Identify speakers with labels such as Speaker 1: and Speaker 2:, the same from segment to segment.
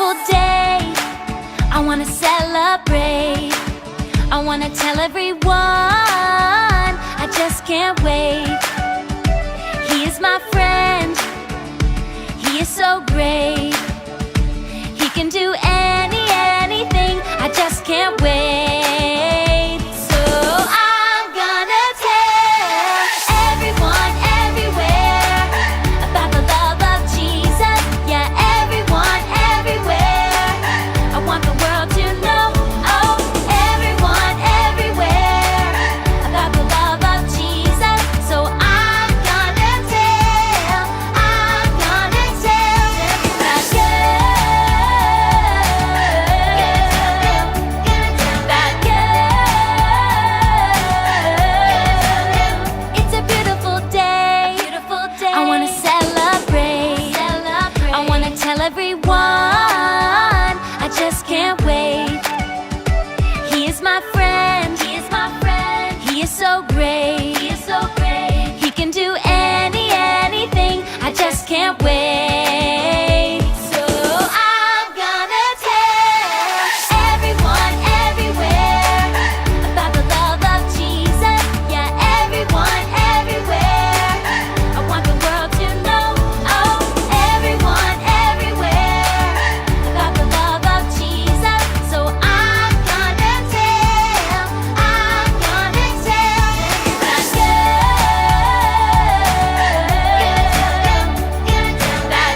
Speaker 1: beautiful day. I wanna celebrate. I wanna tell everyone. I just can't wait. He is my friend. He is so great. He can do anything. I just can't wait. So I'm gonna tell everyone everywhere about the love of Jesus. Yeah, everyone everywhere. I want the world to know. Oh, everyone everywhere about the love of Jesus. So I'm gonna tell. I'm gonna tell that girl. It's a beautiful day. I wanna celebrate. I wanna tell everyone. I just can't wait. He is my friend. He is so great. He can do anything. I just can't wait. So I'm gonna tell everyone everywhere about the love of Jesus. Yeah, everyone everywhere. I want the world to know. Oh, everyone everywhere about the love of Jesus. So I'm gonna tell. I'm gonna tell that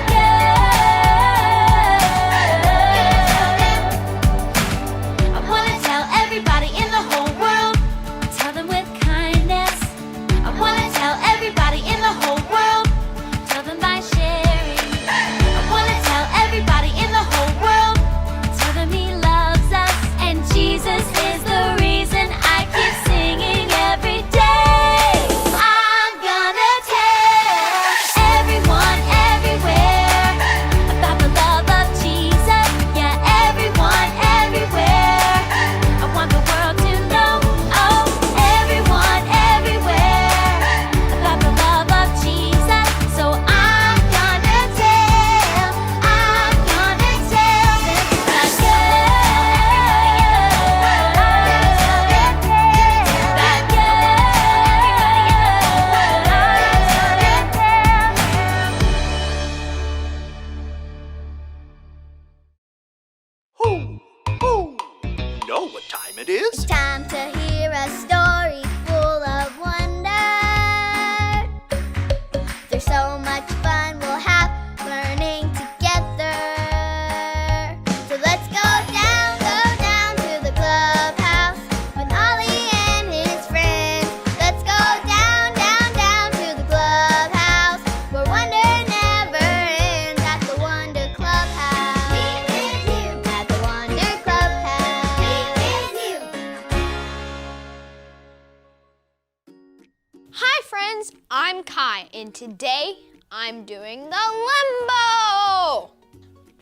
Speaker 1: I wanna tell everybody in the whole world. Tell them with kindness. I wanna tell everybody in the whole world. Tell them by sharing. I wanna tell everybody in the whole world. Tell them He loves us, and Jesus is the reason I keep singing every day. I'm gonna tell everyone everywhere about the love of Jesus. Yeah, everyone everywhere. I want the world to know. Oh, everyone everywhere about the love of Jesus. So I'm gonna tell. I'm gonna tell that
Speaker 2: Who? You know what time it is?
Speaker 3: It's time to hear a story full of wonder. There's so much fun we'll have learning together. So let's go down to the clubhouse with Ollie and his friends. Let's go down to the clubhouse where wonder never ends at the Wonder Clubhouse. Meet with you at the Wonder Clubhouse. Meet with you.
Speaker 4: Hi friends, I'm Kai, and today I'm doing the limbo!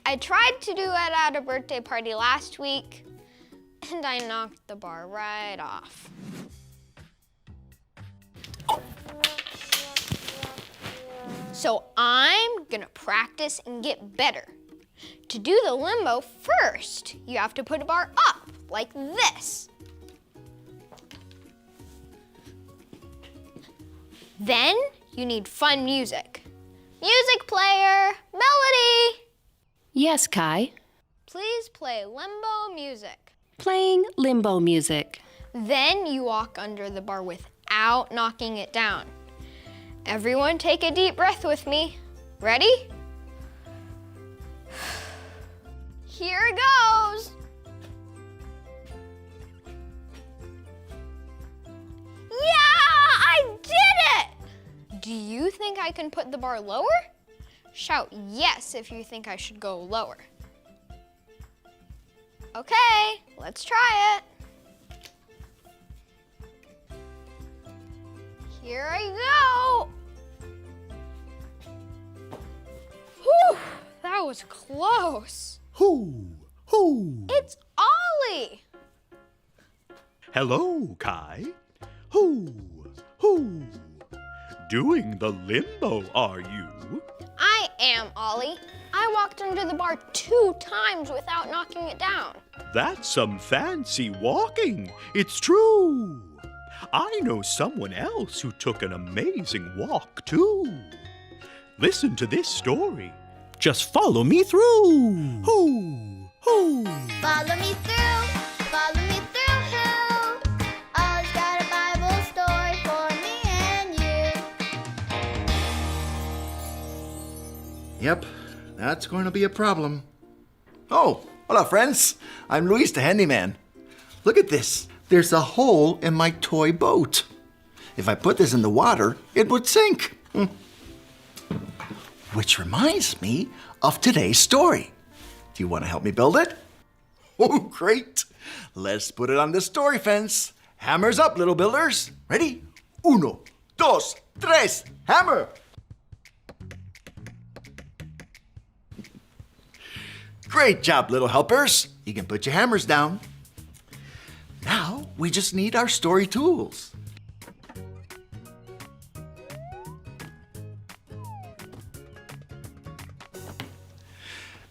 Speaker 4: I tried to do it at a birthday party last week, and I knocked the bar right off. So I'm gonna practice and get better. To do the limbo first, you have to put a bar up, like this. Then you need fun music. Music player, Melody!
Speaker 5: Yes, Kai.
Speaker 4: Please play limbo music.
Speaker 5: Playing limbo music.
Speaker 4: Then you walk under the bar without knocking it down. Everyone take a deep breath with me. Ready? Here it goes. Yeah, I did it! Do you think I can put the bar lower? Shout yes if you think I should go lower. Okay, let's try it. Here I go. Whew, that was close.
Speaker 2: Who?
Speaker 4: It's Ollie.
Speaker 2: Hello, Kai. Who? Doing the limbo, are you?
Speaker 4: I am, Ollie. I walked under the bar 2 times without knocking it down.
Speaker 2: That's some fancy walking. It's true. I know someone else who took an amazing walk, too. Listen to this story. Just follow me through. Hoo, hoo.
Speaker 3: Follow me through, follow me through, who? Ollie's got a Bible story for me and you.
Speaker 6: Yep, that's going to be a problem. Oh, hello, friends. I'm Luis the handyman. Look at this. There's a hole in my toy boat. If I put this in the water, it would sink. Which reminds me of today's story. Do you want to help me build it? Oh, great. Let's put it on the story fence. Hammers up, little builders. Ready? 1, 2, 3, hammer! Great job, little helpers. You can put your hammers down. Now, we just need our story tools.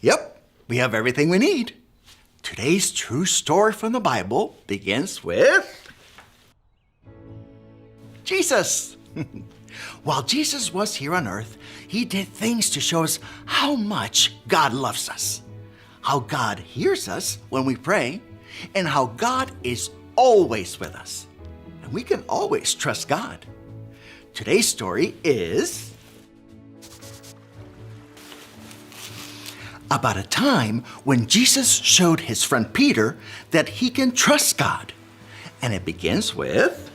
Speaker 6: Yep, we have everything we need. Today's true story from the Bible begins with Jesus. While Jesus was here on earth, he did things to show us how much God loves us, how God hears us when we pray, and how God is always with us. And we can always trust God. Today's story is about a time when Jesus showed his friend Peter that he can trust God. And it begins with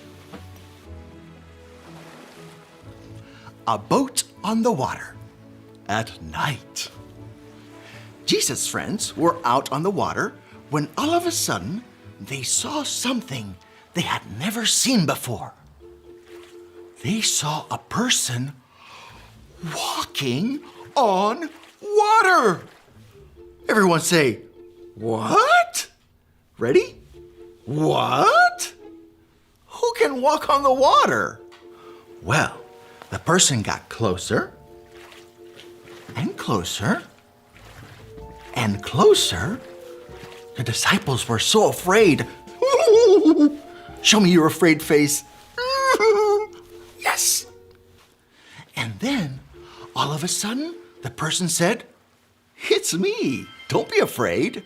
Speaker 6: a boat on the water at night. Jesus' friends were out on the water when all of a sudden they saw something they had never seen before. They saw a person walking on water. Everyone say, what? Ready? What? Who can walk on the water? Well, the person got closer and closer and closer. The disciples were so afraid. Show me your afraid face. Yes. And then, all of a sudden, the person said, it's me. Don't be afraid.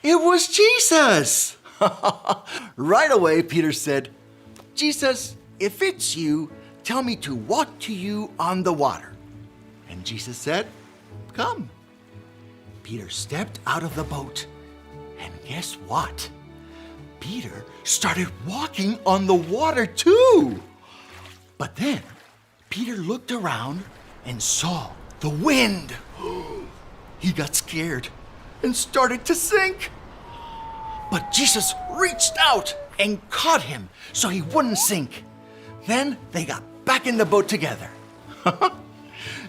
Speaker 6: It was Jesus. Right away, Peter said, Jesus, if it's you, tell me to walk to you on the water. And Jesus said, come. Peter stepped out of the boat. And guess what? Peter started walking on the water too. But then Peter looked around and saw the wind. He got scared and started to sink. But Jesus reached out and caught him so he wouldn't sink. Then they got back in the boat together.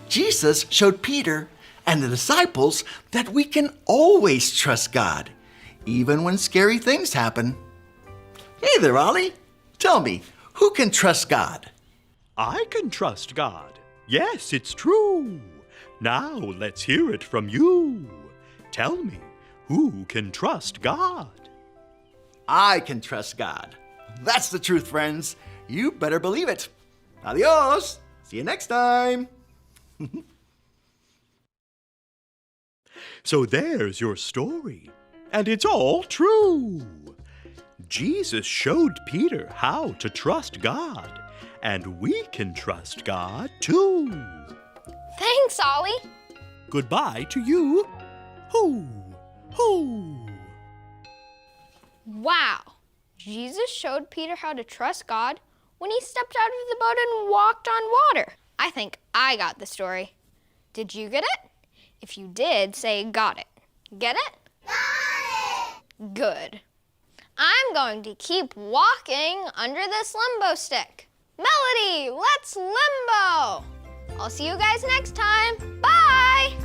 Speaker 6: Jesus showed Peter and the disciples that we can always trust God, even when scary things happen. Hey there, Ollie. Tell me, who can trust God?
Speaker 2: I can trust God. Yes, it's true. Now let's hear it from you. Tell me, who can trust God?
Speaker 6: I can trust God. That's the truth, friends. You better believe it. Adios. See you next time.
Speaker 2: So there's your story, and it's all true. Jesus showed Peter how to trust God, and we can trust God too.
Speaker 4: Thanks, Ollie.
Speaker 2: Goodbye to you. Hoo, hoo.
Speaker 4: Wow. Jesus showed Peter how to trust God when he stepped out of the boat and walked on water. I think I got the story. Did you get it? If you did, say got it. Get it?
Speaker 3: Got it!
Speaker 4: Good. I'm going to keep walking under this limbo stick. Melody, let's limbo! I'll see you guys next time. Bye!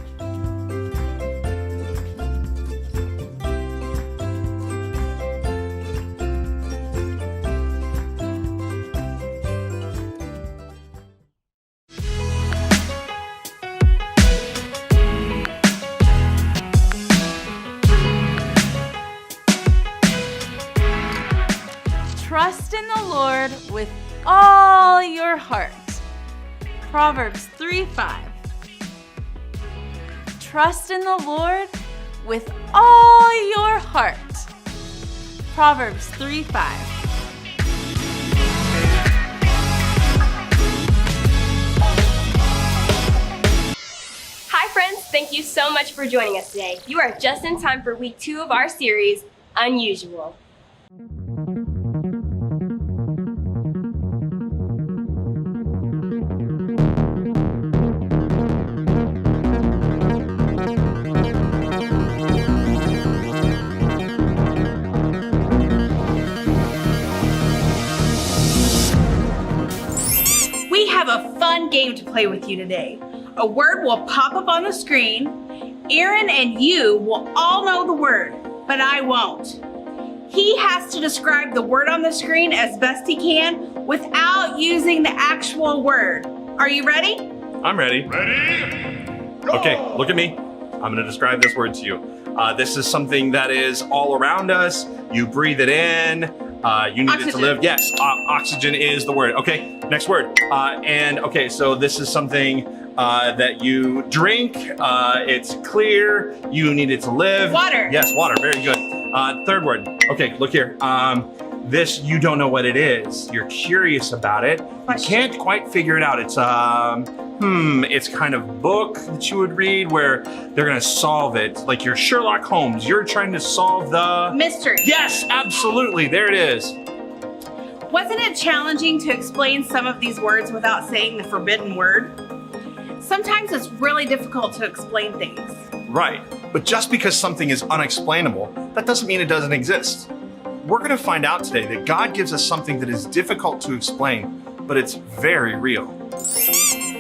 Speaker 7: in the Lord with all your heart. Proverbs 3:5. Trust in the Lord with all your heart. Proverbs 3:5.
Speaker 8: Hi friends, thank you so much for joining us today. You are just in time for week 2 of our series, Unusual.
Speaker 9: We have a fun game to play with you today. A word will pop up on the screen. Aaron and you will all know the word, but I won't. He has to describe the word on the screen as best he can without using the actual word. Are you ready?
Speaker 10: I'm ready. Okay, look at me. I'm going to describe this word to you. This is something that is all around us. You breathe it in. You need it to live. Yes, oxygen is the word. Okay, next word. Okay, so this is something that you drink. It's clear. You need it to live.
Speaker 9: Water.
Speaker 10: Yes, water. Very good. Third word. Okay, look here. This, you don't know what it is. You're curious about it. You can't quite figure it out. It's it's kind of book that you would read where they're gonna solve it. Like you're Sherlock Holmes. You're trying to solve the
Speaker 9: mystery.
Speaker 10: Yes, absolutely. There it is.
Speaker 9: Wasn't it challenging to explain some of these words without saying the forbidden word? Sometimes it's really difficult to explain things.
Speaker 10: Right, but just because something is unexplainable, that doesn't mean it doesn't exist. We're gonna find out today that God gives us something that is difficult to explain, but it's very real.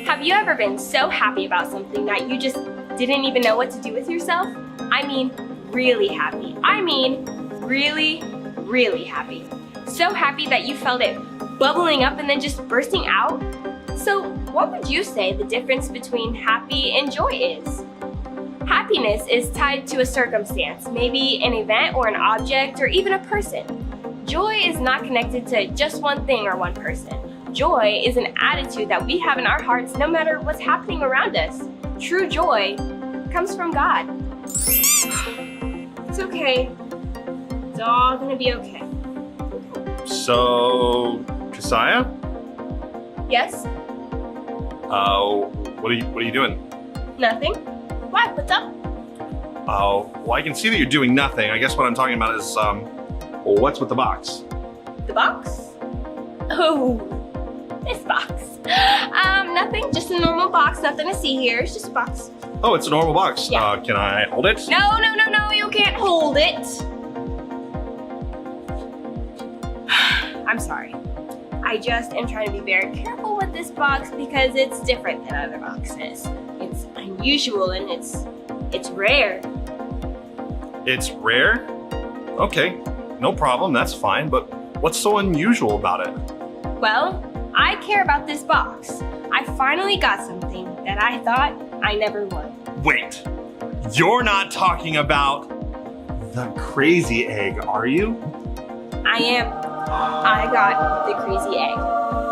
Speaker 8: Have you ever been so happy about something that you just didn't even know what to do with yourself? I mean, really happy. I mean, really, really happy. So happy that you felt it bubbling up and then just bursting out. So what would you say the difference between happy and joy is? Happiness is tied to a circumstance, maybe an event or an object or even a person. Joy is not connected to just one thing or one person. Joy is an attitude that we have in our hearts no matter what's happening around us. True joy comes from God. It's okay. It's all gonna be okay.
Speaker 10: So, Josiah?
Speaker 8: Yes?
Speaker 10: What are you doing?
Speaker 8: Nothing? Why? What's up?
Speaker 10: Well, I can see that you're doing nothing. I guess what I'm talking about is, well, what's with the box?
Speaker 8: The box? Oh, this box. Nothing, just a normal box, nothing to see here, it's just a box.
Speaker 10: Oh, it's a normal box.
Speaker 8: Yeah.
Speaker 10: Can I hold it?
Speaker 8: No, you can't hold it. I'm sorry. I just am trying to be very careful with this box because it's different than other boxes. It's unusual and it's rare.
Speaker 10: It's rare? Okay, no problem, that's fine, but what's so unusual about it?
Speaker 8: Well, I care about this box. I finally got something that I thought I never would.
Speaker 10: Wait, you're not talking about the crazy egg, are you?
Speaker 8: I am. I got the crazy egg.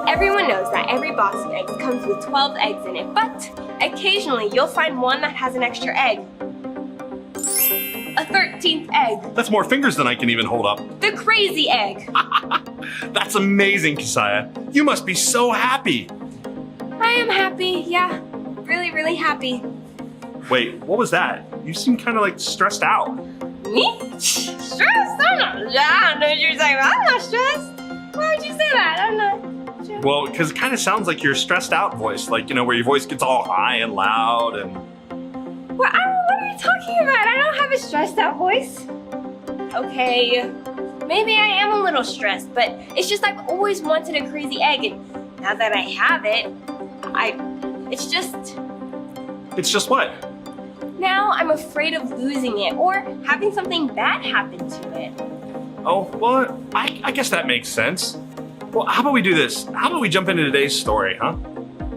Speaker 8: Everyone knows that every box of eggs comes with 12 eggs in it, but occasionally you'll find one that has an extra egg. A 13th egg.
Speaker 10: That's more fingers than I can even hold up.
Speaker 8: The crazy egg.
Speaker 10: That's amazing, Keziah. You must be so happy.
Speaker 8: I am happy, yeah. Really, really happy.
Speaker 10: Wait, what was that? You seem kind of like stressed out.
Speaker 8: Me? Stressed? I'm not. I don't know what you're talking about. I'm not stressed. Why would you say that? I'm not stressed.
Speaker 10: Well, because it kind of sounds like your stressed out voice, like, you know, where your voice gets all high and loud and...
Speaker 8: What are you talking about? I don't have a stressed out voice. Okay, maybe I am a little stressed, but it's just I've always wanted a crazy egg, and now that I have it, it's just...
Speaker 10: It's just what?
Speaker 8: Now I'm afraid of losing it or having something bad happen to it.
Speaker 10: Oh, well, I guess that makes sense. Well, how about we do this? How about we jump into today's story, huh?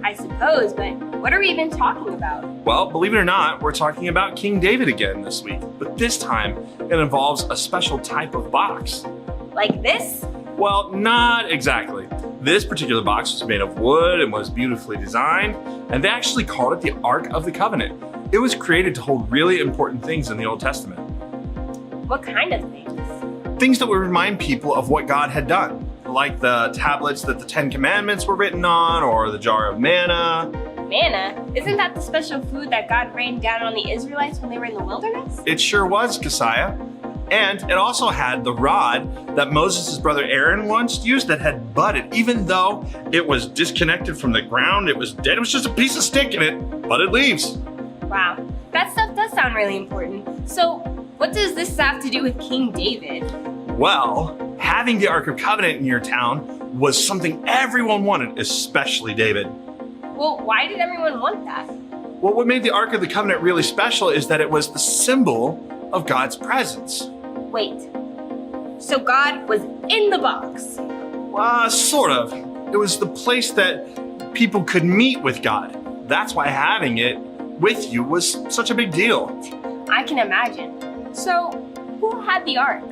Speaker 8: I suppose, but what are we even talking about?
Speaker 10: Well, believe it or not, we're talking about King David again this week, but this time it involves a special type of box.
Speaker 8: Like this?
Speaker 10: Well, not exactly. This particular box was made of wood and was beautifully designed, and they actually called it the Ark of the Covenant. It was created to hold really important things in the Old Testament.
Speaker 8: What kind of things?
Speaker 10: Things that would remind people of what God had done, like the tablets that the Ten Commandments were written on, or the jar of manna.
Speaker 8: Manna? Isn't that the special food that God rained down on the Israelites when they were in the wilderness?
Speaker 10: It sure was, Keziah. And it also had the rod that Moses' brother Aaron once used that had budded. Even though it was disconnected from the ground, it was dead. It was just a piece of stick and it budded leaves.
Speaker 8: Wow, that stuff does sound really important. So, what does this have to do with King David?
Speaker 10: Well, having the Ark of Covenant in your town was something everyone wanted, especially David.
Speaker 8: Well, why did everyone want that?
Speaker 10: Well, what made the Ark of the Covenant really special is that it was the symbol of God's presence.
Speaker 8: Wait, so God was in the box?
Speaker 10: Sort of. It was the place that people could meet with God. That's why having it with you was such a big deal.
Speaker 8: I can imagine. So, who had the Ark?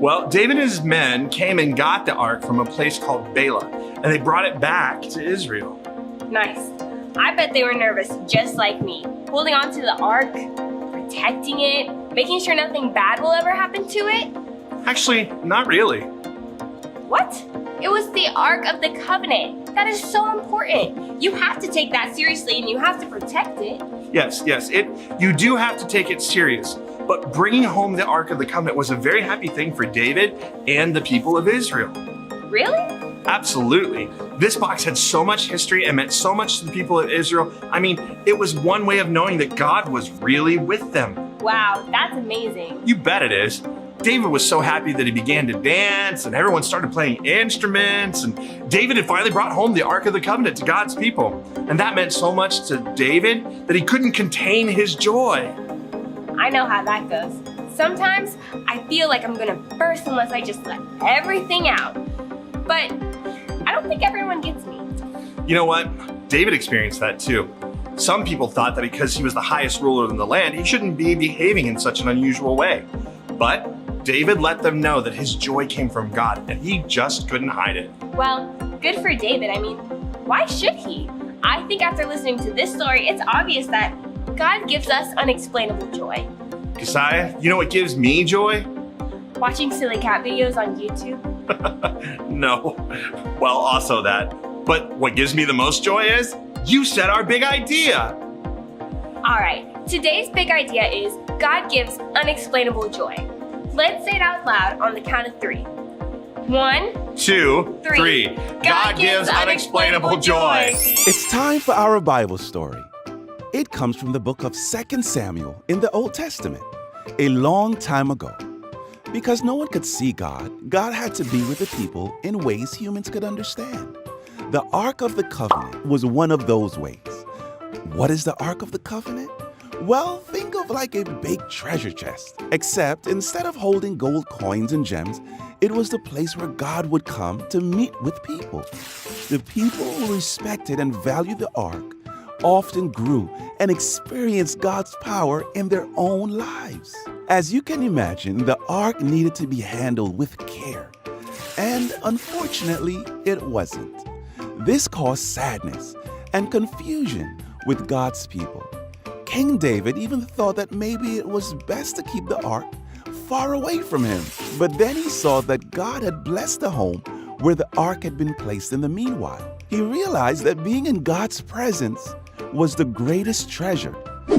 Speaker 10: Well, David and his men came and got the Ark from a place called Bela, and they brought it back to Israel.
Speaker 8: Nice. I bet they were nervous just like me, holding on to the Ark, protecting it, making sure nothing bad will ever happen to it.
Speaker 10: Actually, not really.
Speaker 8: What? It was the Ark of the Covenant. That is so important. You have to take that seriously and you have to protect it.
Speaker 10: Yes, you do have to take it serious. But bringing home the Ark of the Covenant was a very happy thing for David and the people of Israel.
Speaker 8: Really?
Speaker 10: Absolutely. This box had so much history and meant so much to the people of Israel. I mean, it was one way of knowing that God was really with them.
Speaker 8: Wow, that's amazing.
Speaker 10: You bet it is. David was so happy that he began to dance and everyone started playing instruments, and David had finally brought home the Ark of the Covenant to God's people. And that meant so much to David that he couldn't contain his joy.
Speaker 8: I know how that goes. Sometimes I feel like I'm gonna burst unless I just let everything out. But I don't think everyone gets me.
Speaker 10: You know what? David experienced that too. Some people thought that because he was the highest ruler in the land, he shouldn't be behaving in such an unusual way. But David let them know that his joy came from God and he just couldn't hide it.
Speaker 8: Well, good for David. I mean, why should he? I think after listening to this story, it's obvious that God gives us unexplainable joy.
Speaker 10: Keziah, you know what gives me joy?
Speaker 8: Watching silly cat videos on YouTube.
Speaker 10: No. Well, also that. But what gives me the most joy is you said our big idea.
Speaker 8: All right, today's big idea is God gives unexplainable joy. Let's say it out loud on the count of 3. 1,
Speaker 10: 2, 3. God gives unexplainable joy.
Speaker 11: It's time for our Bible story. It comes from the book of 2 Samuel in the Old Testament, a long time ago. Because no one could see God, God had to be with the people in ways humans could understand. The Ark of the Covenant was one of those ways. What is the Ark of the Covenant? Well, think of like a big treasure chest, except instead of holding gold coins and gems, it was the place where God would come to meet with people. The people who respected and valued the Ark often grew and experienced God's power in their own lives. As you can imagine, the Ark needed to be handled with care. And unfortunately, it wasn't. This caused sadness and confusion with God's people. King David even thought that maybe it was best to keep the Ark far away from him. But then he saw that God had blessed the home where the Ark had been placed in the meanwhile. He realized that being in God's presence was the greatest treasure.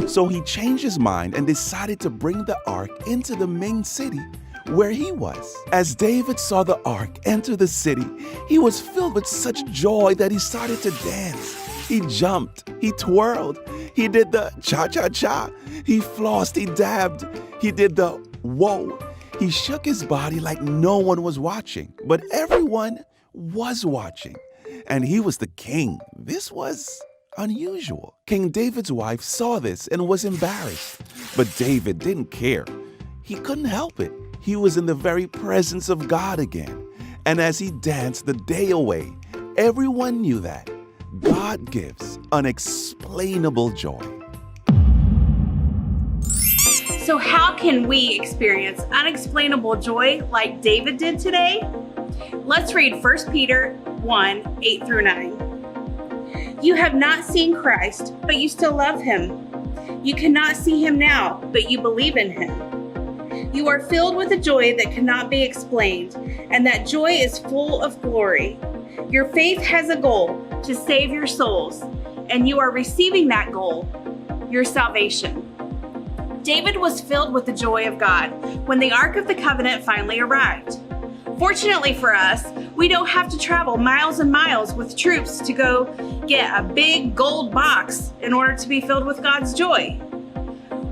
Speaker 11: So he changed his mind and decided to bring the Ark into the main city where he was. As David saw the Ark enter the city, he was filled with such joy that he started to dance. He jumped, he twirled, he did the cha-cha-cha, he flossed, he dabbed, he did the whoa. He shook his body like no one was watching, but everyone was watching. And he was the king. This was unusual. King David's wife saw this and was embarrassed, but David didn't care. He couldn't help it. He was in the very presence of God again. And as he danced the day away, everyone knew that God gives unexplainable joy.
Speaker 9: So how can we experience unexplainable joy like David did today? Let's read 1 Peter 1, 8 through 9. You have not seen Christ, but you still love him. You cannot see him now, but you believe in him. You are filled with a joy that cannot be explained, and that joy is full of glory. Your faith has a goal to save your souls, and you are receiving that goal, your salvation. David was filled with the joy of God when the Ark of the Covenant finally arrived. Fortunately for us, we don't have to travel miles and miles with troops to go get a big gold box in order to be filled with God's joy.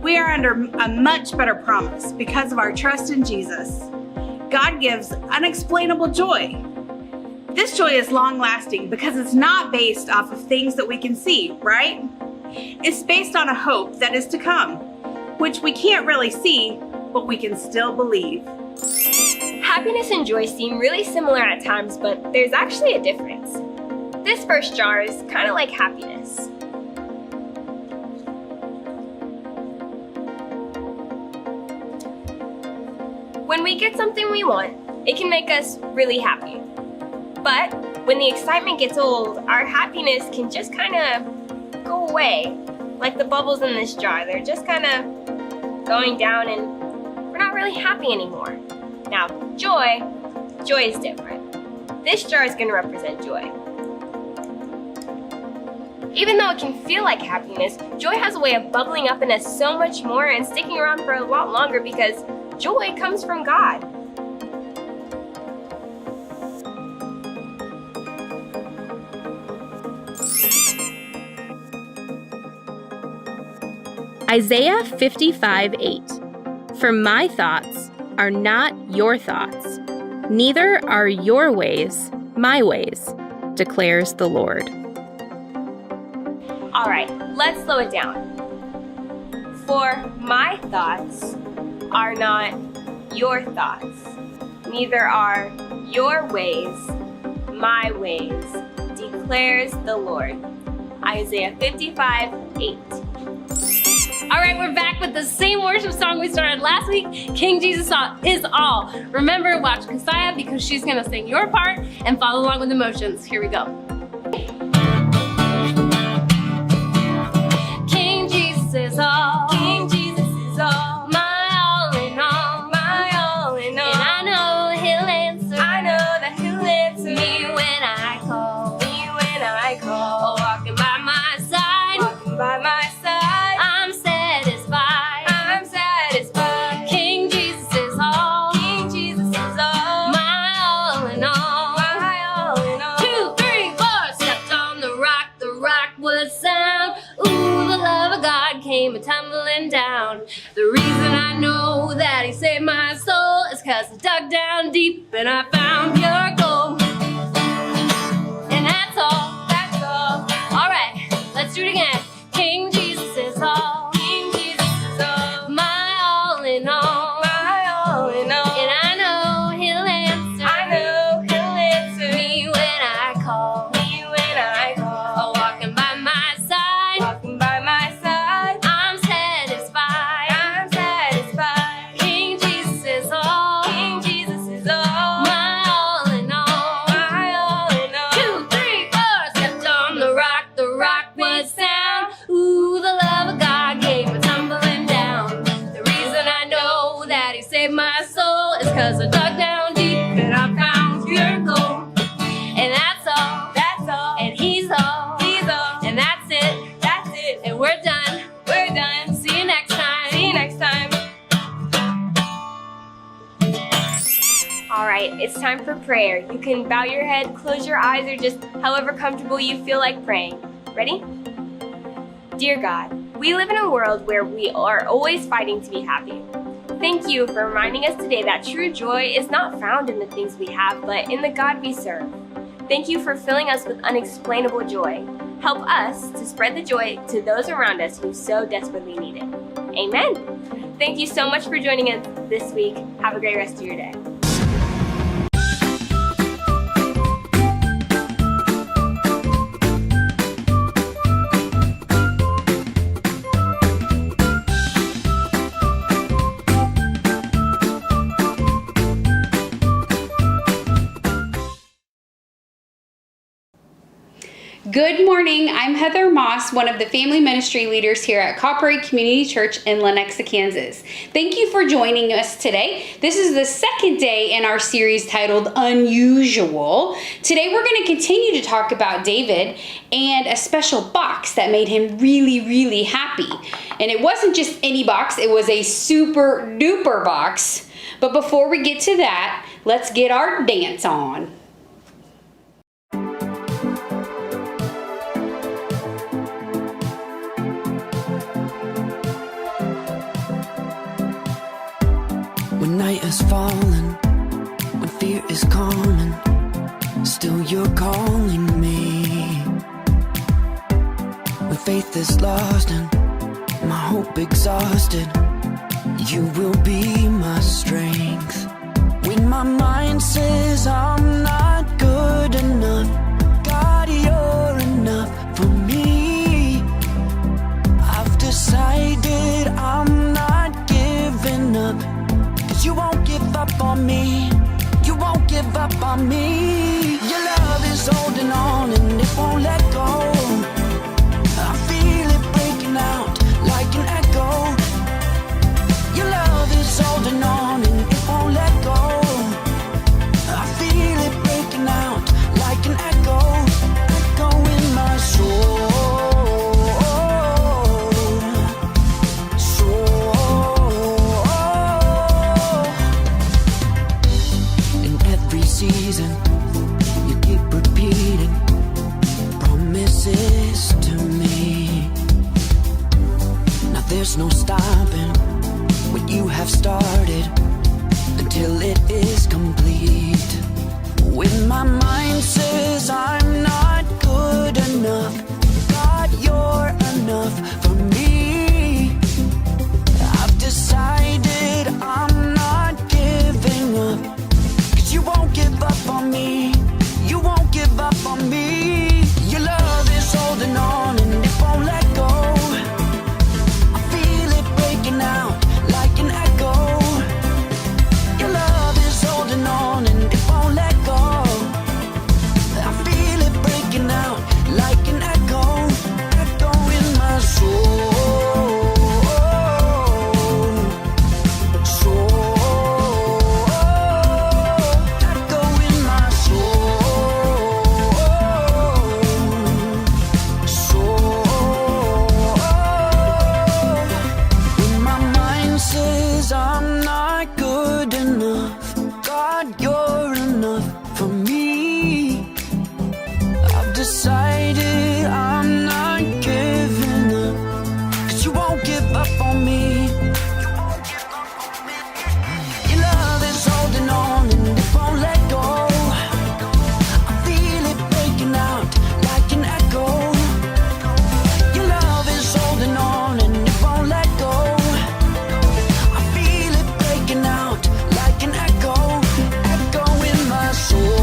Speaker 9: We are under a much better promise because of our trust in Jesus. God gives unexplainable joy. This joy is long-lasting because it's not based off of things that we can see, right? It's based on a hope that is to come, which we can't really see, but we can still believe.
Speaker 8: Happiness and joy seem really similar at times, but there's actually a difference. This first jar is kind of like happiness. When we get something we want, it can make us really happy. But when the excitement gets old, our happiness can just kind of go away. Like the bubbles in this jar, they're just kind of going down and we're not really happy anymore. Now, joy is different. This jar is going to represent joy. Even though it can feel like happiness, joy has a way of bubbling up in us so much more and sticking around for a lot longer because joy comes from God.
Speaker 12: Isaiah 55:8. For my thoughts are not your thoughts, neither are your ways my ways, declares the Lord.
Speaker 8: All right, let's slow it down. For my thoughts are not your thoughts, neither are your ways my ways, declares the Lord. Isaiah 55:8.
Speaker 7: All right, we're back with the same worship song we started last week, King Jesus is All. Remember, watch Kasaya because she's gonna sing your part and follow along with the motions. Here we go. King Jesus is all.
Speaker 8: King Jesus is all.
Speaker 7: My all in all.
Speaker 8: My all in all.
Speaker 7: And I know he'll answer.
Speaker 8: I know that he'll answer
Speaker 7: me when I call.
Speaker 8: me when I call.
Speaker 7: Walking by my side.
Speaker 8: Walking by my side.
Speaker 7: I'm satisfied.
Speaker 8: I'm satisfied.
Speaker 7: King Jesus is all.
Speaker 8: King Jesus is all.
Speaker 7: My all in all.
Speaker 8: My all in all.
Speaker 7: 2, 3, 4. Stepped on the rock would sound. Ooh, the love of God came tumbling down. The reason I know that he saved my soul is 'cause I dug down deep and I found pure gold. And that's all.
Speaker 8: That's all.
Speaker 7: All right, let's do it again. King Jesus is all.
Speaker 8: King Jesus is all.
Speaker 7: My all in all.
Speaker 8: My all in all.
Speaker 7: And I know he'll answer.
Speaker 8: I know he'll answer
Speaker 7: me when I call.
Speaker 8: me when I call.
Speaker 7: Walking by my side.
Speaker 8: Walking by my side.
Speaker 7: I'm satisfied.
Speaker 8: I'm satisfied.
Speaker 7: King Jesus is all.
Speaker 8: King Jesus is all.
Speaker 7: My all in all.
Speaker 8: My all in all.
Speaker 7: 2, 3, 4. Stepped on the rock would sound. Ooh, the love of God came tumbling down. The reason I know that he saved my soul is 'cause I dug down deep and I found pure gold. And that's all.
Speaker 8: That's all.
Speaker 7: And he's all.
Speaker 8: He's all.
Speaker 7: And that's it.
Speaker 8: That's it.
Speaker 7: And we're done.
Speaker 8: We're done.
Speaker 7: See you next time.
Speaker 8: See you next time. All right, it's time for prayer. You can bow your head, close your eyes, or just however comfortable you feel like praying. Ready? Dear God, we live in a world where we are always fighting to be happy. Thank you for reminding us today that true joy is not found in the things we have, but in the God we serve. Thank you for filling us with unexplainable joy. Help us to spread the joy to those around us who so desperately need it. Amen. Thank you so much for joining us this week. Have a great rest of your day.
Speaker 13: Good morning. I'm Heather Moss, one of the family ministry leaders here at Coppery Community Church in Lenexa, Kansas. Thank you for joining us today. This is the second day in our series titled Unusual. Today we're going to continue to talk about David and a special box that made him really, really happy. And it wasn't just any box, it was a super duper box. But before we get to that, let's get our dance on.
Speaker 14: When night has fallen, when fear is calling, still you're calling me. When faith is lost and my hope exhausted, you will be my strength. When my mind says I'm not good enough, God, you're enough for me. I've decided I'm not giving up. You won't give up on me. You won't give up on me. Your love is holding on and it won't let go. I feel it breaking out like an echo. Your love is holding on and it won't let go. I feel it breaking out like an echo. Echo in my soul. Season, you keep repeating promises to me. Now there's no stopping what you have started until it is complete. When my mind says I'm not good enough, God, you're enough for me. I've decided I'm not giving up. You won't give up on me. You won't give up on me. Your love is holding on and it won't let go. I feel it breaking out like an echo. Your love is holding on and it won't let go. I feel it breaking out like an echo. Echo in my soul. Decided I'm not giving up, 'cause you won't give up on me. Your love is holding on and it won't let go. I feel it breaking out like an echo. Your love is holding on and it won't let go. I feel it breaking out like an echo. Echo in my soul.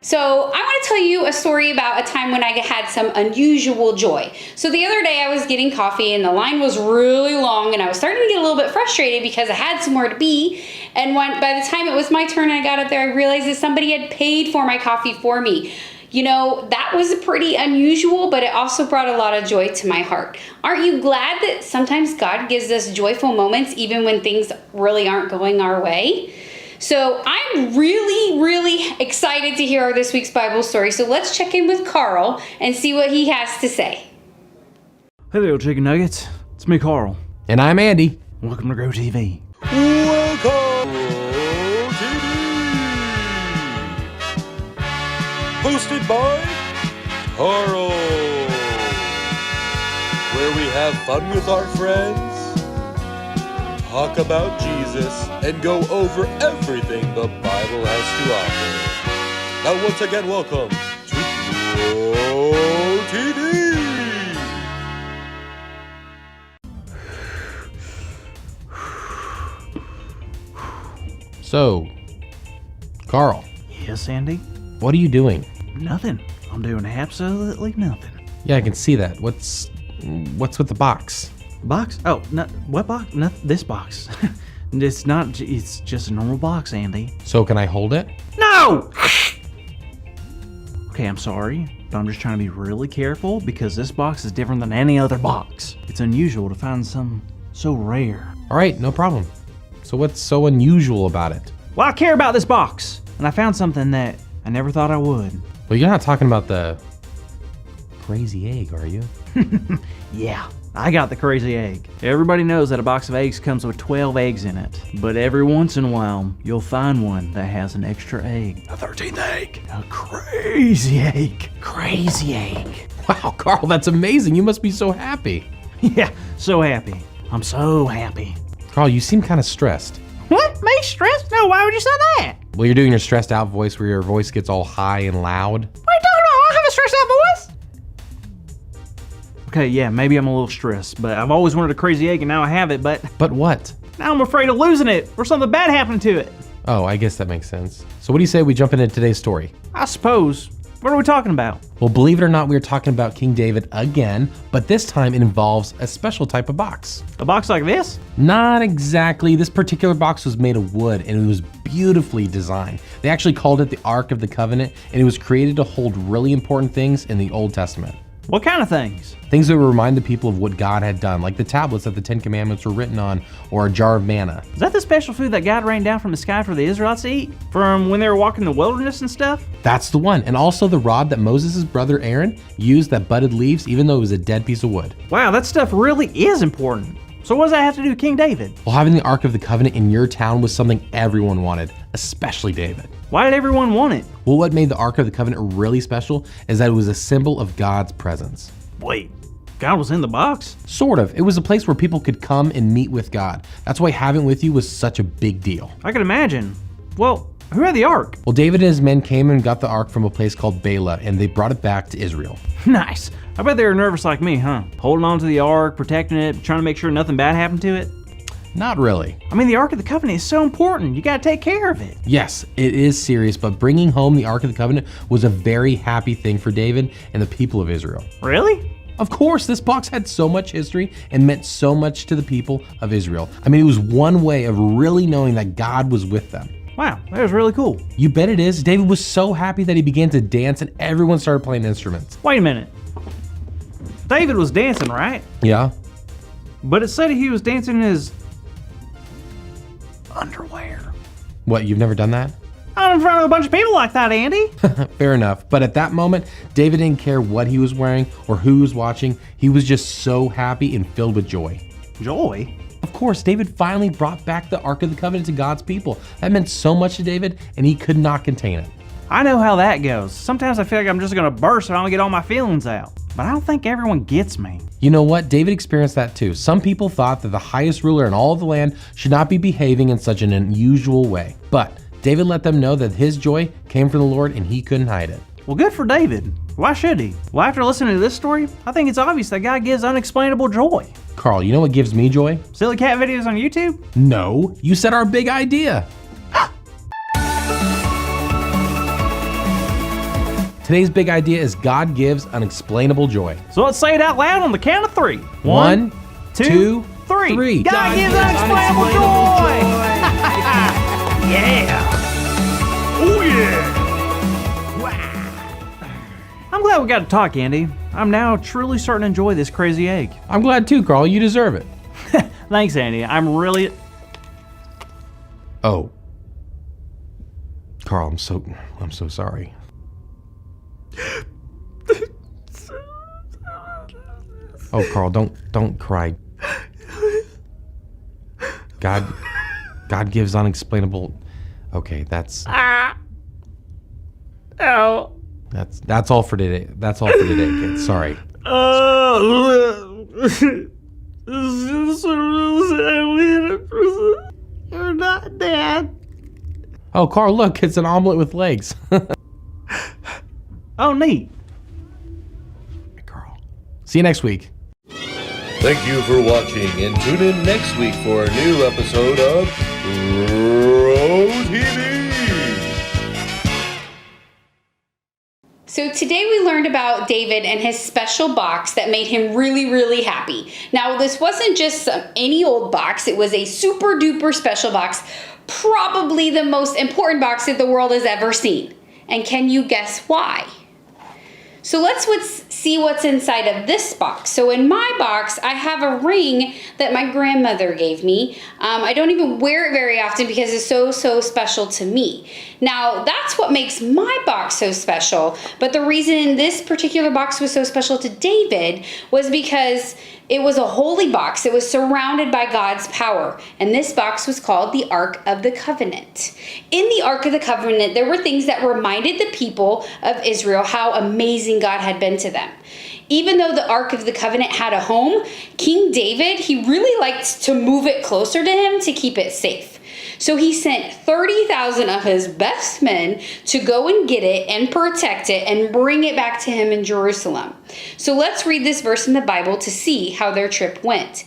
Speaker 13: So I want to tell you a story about a time when I had some unusual joy. So the other day I was getting coffee and the line was really long and I was starting to get a little bit frustrated because I had somewhere to be. And by the time it was my turn and I got up there, I realized that somebody had paid for my coffee for me. You know, that was pretty unusual, but it also brought a lot of joy to my heart. Aren't you glad that sometimes God gives us joyful moments even when things really aren't going our way? So I'm really, really excited to hear this week's Bible story. So let's check in with Carl and see what he has to say.
Speaker 15: Hey there, chicken nuggets. It's me, Carl.
Speaker 16: And I'm Andy.
Speaker 15: Welcome to Grow TV.
Speaker 17: Welcome to TV. Hosted by Carl. Where we have fun with our friends, talk about Jesus, and go over everything the Bible has to offer. Now once again, welcome to Grow TV.
Speaker 16: So, Carl,
Speaker 15: Yes, Sandy?
Speaker 16: What are you doing?
Speaker 15: Nothing. I'm doing absolutely nothing.
Speaker 16: Yeah, I can see that. What's with the box?
Speaker 15: Box? Oh, no, what box? No, this box. It's not, it's just a normal box, Andy.
Speaker 16: So can I hold it?
Speaker 15: No! Okay, I'm sorry, but I'm just trying to be really careful because this box is different than any other box. It's unusual to find something so rare.
Speaker 16: All right, no problem. So what's so unusual about it?
Speaker 15: Well, I care about this box, and I found something that I never thought I would.
Speaker 16: Well, you're not talking about the crazy egg, are you?
Speaker 15: Yeah, I got the crazy egg. Everybody knows that a box of eggs comes with 12 eggs in it, but every once in a while, you'll find one that has an extra egg. A 13th egg. A crazy egg. Crazy egg.
Speaker 16: Wow, Carl, that's amazing. You must be so happy.
Speaker 15: Yeah, so happy. I'm so happy.
Speaker 16: Carl, you seem kind of stressed.
Speaker 15: What? Me stressed? No, why would you say that?
Speaker 16: Well, you're doing your stressed out voice where your voice gets all high and loud.
Speaker 15: What are you talking about? I don't have a stressed out voice. Okay, yeah, maybe I'm a little stressed, but I've always wanted a crazy egg and now I have it, but...
Speaker 16: But what?
Speaker 15: Now I'm afraid of losing it or something bad happening to it.
Speaker 16: Oh, I guess that makes sense. So what do you say we jump into today's story?
Speaker 15: I suppose. What are we talking about?
Speaker 16: Well, believe it or not, we're talking about King David again, but this time it involves a special type of box.
Speaker 15: A box like this?
Speaker 16: Not exactly. This particular box was made of wood and it was beautifully designed. They actually called it the Ark of the Covenant, and it was created to hold really important things in the Old Testament.
Speaker 15: What kind of things?
Speaker 16: Things that would remind the people of what God had done, like the tablets that the 10 Commandments were written on, or a jar of manna.
Speaker 15: Is that the special food that God rained down from the sky for the Israelites to eat? From when they were walking in the wilderness and stuff?
Speaker 16: That's the one. And also the rod that Moses' brother Aaron used that budded leaves, even though it was a dead piece of wood.
Speaker 15: Wow, that stuff really is important. So what does that have to do with King David?
Speaker 16: Well, having the Ark of the Covenant in your town was something everyone wanted, especially David.
Speaker 15: Why did everyone want it?
Speaker 16: Well, what made the Ark of the Covenant really special is that it was a symbol of God's presence.
Speaker 15: Wait, God was in the box?
Speaker 16: Sort of. It was a place where people could come and meet with God. That's why having it with you was such a big deal.
Speaker 15: I can imagine. Well, who had the Ark?
Speaker 16: Well, David and his men came and got the Ark from a place called Bela, and they brought it back to Israel.
Speaker 15: Nice. I bet they were nervous like me, huh? Holding on to the Ark, protecting it, trying to make sure nothing bad happened to it?
Speaker 16: Not really.
Speaker 15: I mean, the Ark of the Covenant is so important. You gotta take care of it.
Speaker 16: Yes, it is serious, but bringing home the Ark of the Covenant was a very happy thing for David and the people of Israel.
Speaker 15: Really?
Speaker 16: Of course, this box had so much history and meant so much to the people of Israel. I mean, it was one way of really knowing that God was with them.
Speaker 15: Wow, that was really cool.
Speaker 16: You bet it is. David was so happy that he began to dance and everyone started playing instruments.
Speaker 15: Wait a minute. David was dancing, right?
Speaker 16: Yeah.
Speaker 15: But it said he was dancing in his underwear.
Speaker 16: What, you've never done that?
Speaker 15: Not in front of a bunch of people like that, Andy.
Speaker 16: Fair enough. But at that moment, David didn't care what he was wearing or who was watching. He was just so happy and filled with joy.
Speaker 15: Joy?
Speaker 16: Of course, David finally brought back the Ark of the Covenant to God's people. That meant so much to David, and he could not contain it.
Speaker 15: I know how that goes. Sometimes I feel like I'm just gonna burst and I don't get all my feelings out. But I don't think everyone gets me.
Speaker 16: You know what? David experienced that too. Some people thought that the highest ruler in all of the land should not be behaving in such an unusual way. But David let them know that his joy came from the Lord and he couldn't hide it.
Speaker 15: Well, good for David. Why should he? Well, after listening to this story, I think it's obvious that God gives unexplainable joy.
Speaker 16: Carl, you know what gives me joy?
Speaker 15: Silly cat videos on YouTube?
Speaker 16: No, you said our big idea. Today's big idea is God gives unexplainable joy.
Speaker 15: So let's say it out loud on the count of 3.
Speaker 16: 1, 2, 3.
Speaker 15: God gives unexplainable joy! Yeah! Oh yeah! Wow! I'm glad we got to talk, Andy. I'm now truly starting to enjoy this crazy egg.
Speaker 16: I'm glad too, Carl. You deserve it.
Speaker 15: Thanks, Andy. I'm really...
Speaker 16: Oh. Carl, I'm so sorry. Oh, Carl, don't cry. God gives unexplainable. Okay, that's that's all for today. That's all for today, kids. Sorry.
Speaker 15: You're not dead.
Speaker 16: Oh, Carl, look, it's an omelet with legs.
Speaker 15: Oh, neat.
Speaker 16: Hey, Carl. See you next week.
Speaker 17: Thank you for watching, and tune in next week for a new episode of Pro TV.
Speaker 13: So today we learned about David and his special box that made him really, really happy. Now, this wasn't just any old box. It was a super duper special box, probably the most important box that the world has ever seen. And can you guess why? So let's see what's inside of this box. So in my box, I have a ring that my grandmother gave me. I don't even wear it very often because it's so special to me. Now, that's what makes my box so special. But the reason this particular box was so special to David was because it was a holy box. It was surrounded by God's power. And this box was called the Ark of the Covenant. In the Ark of the Covenant, there were things that reminded the people of Israel how amazing God had been to them. Even though the Ark of the Covenant had a home, King David, he really liked to move it closer to him to keep it safe. So he sent 30,000 of his best men to go and get it and protect it and bring it back to him in Jerusalem. So let's read this verse in the Bible to see how their trip went.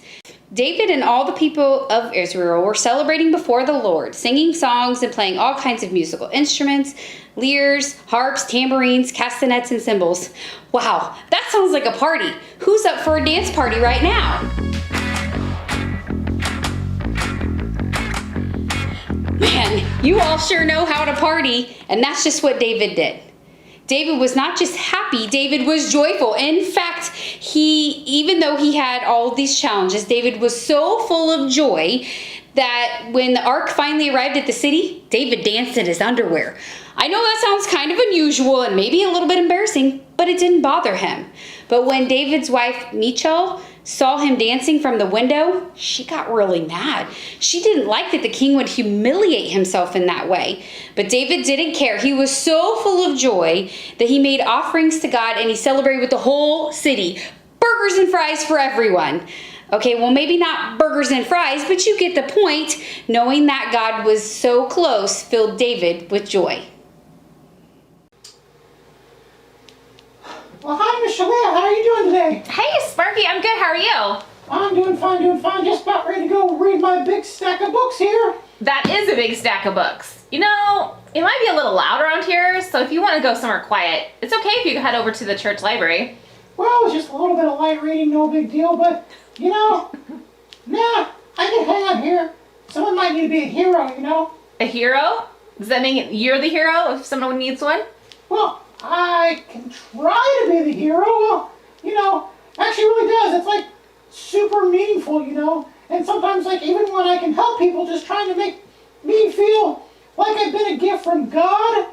Speaker 13: David and all the people of Israel were celebrating before the Lord, singing songs and playing all kinds of musical instruments, lyres, harps, tambourines, castanets, and cymbals. Wow, that sounds like a party. Who's up for a dance party right now? Man, you all sure know how to party, and that's just what David did. David was not just happy, David was joyful. In fact, even though he had all of these challenges, David was so full of joy that when the ark finally arrived at the city, David danced in his underwear. I know that sounds kind of unusual and maybe a little bit embarrassing, but it didn't bother him. But when David's wife, Michal, saw him dancing from the window, she got really mad. She didn't like that the king would humiliate himself in that way. But David didn't care. He was so full of joy that he made offerings to God and he celebrated with the whole city. Burgers and fries for everyone. Okay, well, maybe not burgers and fries, but you get the point. Knowing that God was so close filled David with joy.
Speaker 18: Well, hi, Miss Shalea. How are you doing today?
Speaker 19: Hey, Sparky. I'm good. How are you?
Speaker 18: I'm doing fine. Just about ready to go read my big stack of books here.
Speaker 19: That is a big stack of books. You know, it might be a little loud around here, so if you want to go somewhere quiet, it's okay if you head over to the church library.
Speaker 18: Well, it's just a little bit of light reading, no big deal, but, you know, nah, I can hang out here. Someone might need to be a hero, you know?
Speaker 19: A hero? Does that mean you're the hero if someone needs one?
Speaker 18: Well, I can try to be the hero. Well, you know, actually really does. It's like super meaningful, you know? And sometimes, like, even when I can help people, just trying to make me feel like I've been a gift from God.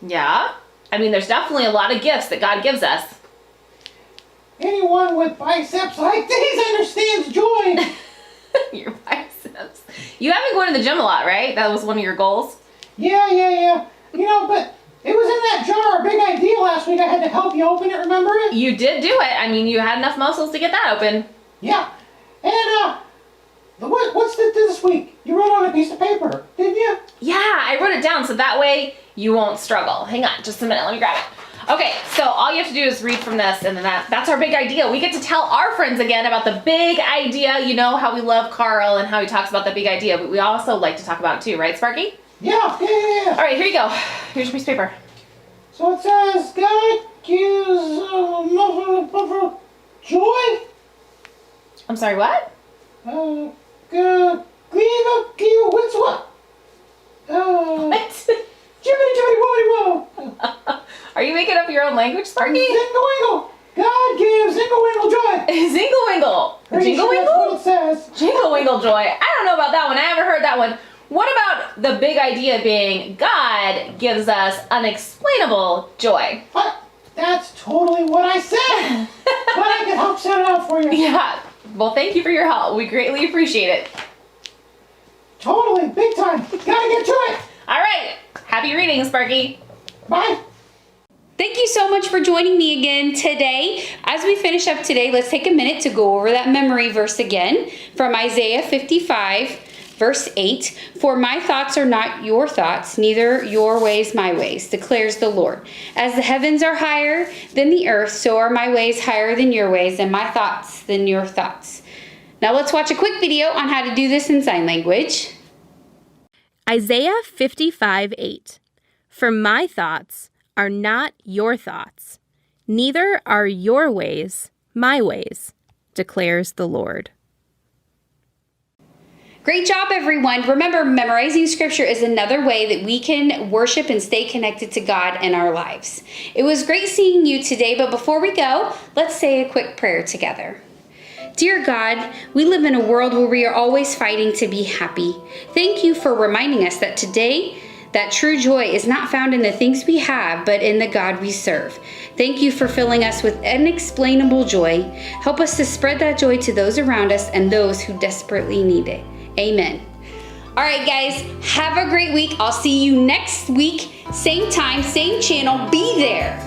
Speaker 19: Yeah. I mean, there's definitely a lot of gifts that God gives us.
Speaker 18: Anyone with biceps like these understands joy.
Speaker 19: Your biceps. You have been going to the gym a lot, right? That was one of your goals?
Speaker 18: Yeah. You know, but it was in that jar, a big idea last week. I had to help you open it, remember it?
Speaker 19: You did do it. I mean, you had enough muscles to get that open.
Speaker 18: Yeah. And, what's this week? You wrote on a piece of paper, didn't you?
Speaker 19: Yeah, I wrote it down so that way you won't struggle. Hang on just a minute. Let me grab it. Okay, so all you have to do is read from this, and then that's our big idea. We get to tell our friends again about the big idea. You know how we love Carl and how he talks about the big idea, but we also like to talk about it too, right, Sparky?
Speaker 18: Yeah.
Speaker 19: All right, here you go. Here's your piece of paper.
Speaker 18: So it says, God gives joy?
Speaker 19: I'm sorry, what?
Speaker 18: What's what?
Speaker 19: What?
Speaker 18: Whoa.
Speaker 19: Are you making up your own language, Sparky?
Speaker 18: Zingle-wingle. God gives zingle-wingle joy.
Speaker 19: Zingle-wingle. Jingle-wingle?
Speaker 18: That's what it says.
Speaker 19: Jingle-wingle joy. I don't know about that one. I haven't heard that one. What about the big idea being God gives us unexplainable joy?
Speaker 18: What? That's totally what I said. But I can help set it out for you.
Speaker 19: Yeah. Well, thank you for your help. We greatly appreciate it.
Speaker 18: Totally. Big time. Gotta get to it.
Speaker 19: All right. Happy reading, Sparky.
Speaker 18: Bye.
Speaker 13: Thank you so much for joining me again today. As we finish up today, let's take a minute to go over that memory verse again from Isaiah 55, verse 8. For my thoughts are not your thoughts, neither your ways my ways, declares the Lord. As the heavens are higher than the earth, so are my ways higher than your ways, and my thoughts than your thoughts. Now let's watch a quick video on how to do this in sign language.
Speaker 12: Isaiah 55:8. For my thoughts are not your thoughts, neither are your ways my ways, declares the Lord.
Speaker 13: Great job, everyone. Remember, memorizing scripture is another way that we can worship and stay connected to God in our lives. It was great seeing you today, but before we go, let's say a quick prayer together. Dear God, we live in a world where we are always fighting to be happy. Thank you for reminding us that today, that true joy is not found in the things we have, but in the God we serve. Thank you for filling us with unexplainable joy. Help us to spread that joy to those around us and those who desperately need it. Amen. All right, guys, have a great week. I'll see you next week. Same time, same channel. Be there.